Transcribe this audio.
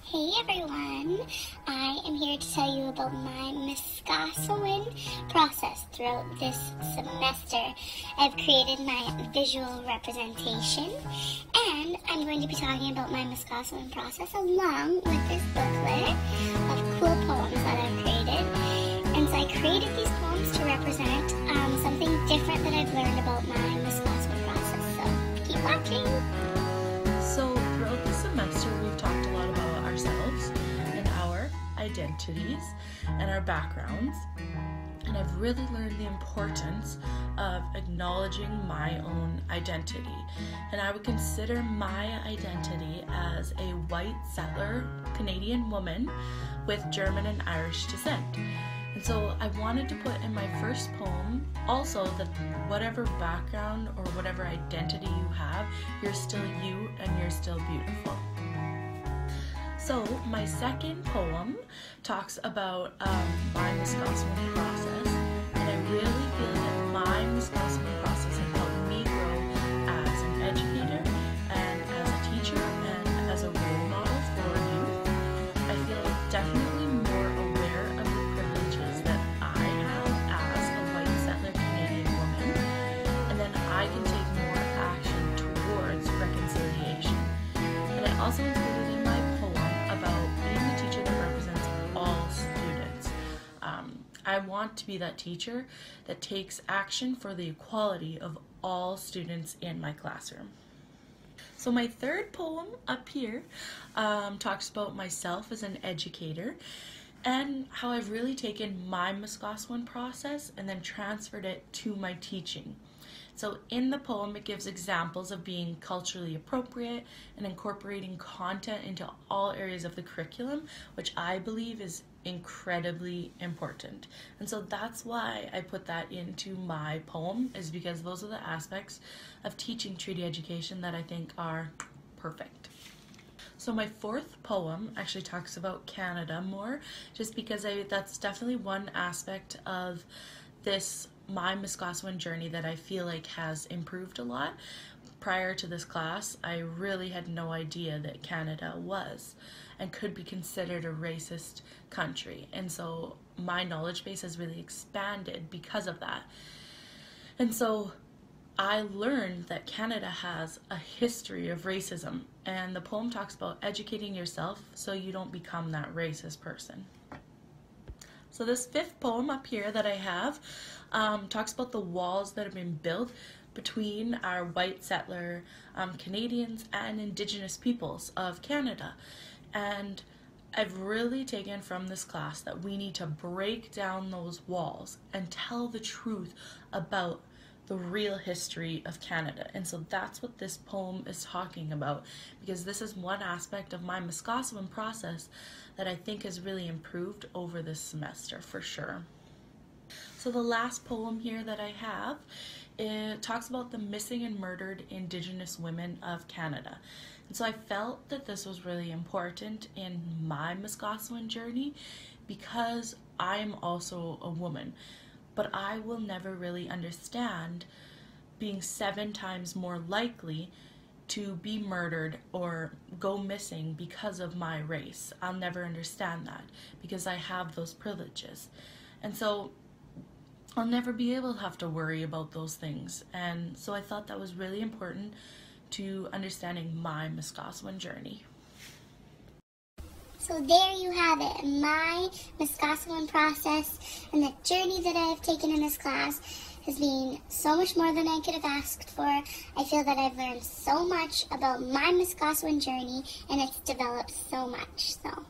Hey everyone, I am here to tell you about my Muscasowin process throughout this semester. I've created my visual representation and I'm going to be talking about my Muscasowin process along with this booklet of cool poems that I've created. And so I created these poems to represent something different that I've learned about my Muscasowin process. So keep watching! So throughout the semester, we've talked a lot about ourselves and our identities and our backgrounds. And I've really learned the importance of acknowledging my own identity. And I would consider my identity as a white settler Canadian woman with German and Irish descent. And so I wanted to put in my first poem also that whatever background or whatever identity you have, you're still you and you're still beautiful. So my second poem talks about my Muscasowin process, and I really feel that my Muscasowin process has helped me grow as an educator and as a teacher and as a role model for youth. I feel definitely more aware of the privileges that I have as a white settler Canadian woman, and then I can take more action towards reconciliation. And I also included in my poem about being the teacher that represents all students. I want to be that teacher that takes action for the equality of all students in my classroom. So my third poem up here talks about myself as an educator and how I've really taken my Muscasowin process and then transferred it to my teaching. So in the poem, it gives examples of being culturally appropriate and incorporating content into all areas of the curriculum, which I believe is incredibly important. And so that's why I put that into my poem, is because those are the aspects of teaching treaty education that I think are perfect. So my fourth poem actually talks about Canada more, just because that's definitely one aspect of this my Muscasowin journey that I feel like has improved a lot. Prior to this class, I really had no idea that Canada was and could be considered a racist country. And so my knowledge base has really expanded because of that. And so I learned that Canada has a history of racism, and the poem talks about educating yourself so you don't become that racist person. So this fifth poem up here that I have talks about the walls that have been built between our white settler Canadians and Indigenous peoples of Canada. And I've really taken from this class that we need to break down those walls and tell the truth about the real history of Canada. And so that's what this poem is talking about, because this is one aspect of my Muscasowin process that I think has really improved over this semester for sure. So the last poem here that I have, it talks about the missing and murdered Indigenous women of Canada. And so I felt that this was really important in my Muscasowin journey because I am also a woman. But I will never really understand being 7 times more likely to be murdered or go missing because of my race. I'll never understand that because I have those privileges. And so I'll never be able to have to worry about those things. And so I thought that was really important to understanding my Muscasowin journey. So there you have it, my Muscasowin process, and the journey that I have taken in this class has been so much more than I could have asked for. I feel that I've learned so much about my Muscasowin journey, and it's developed so much. So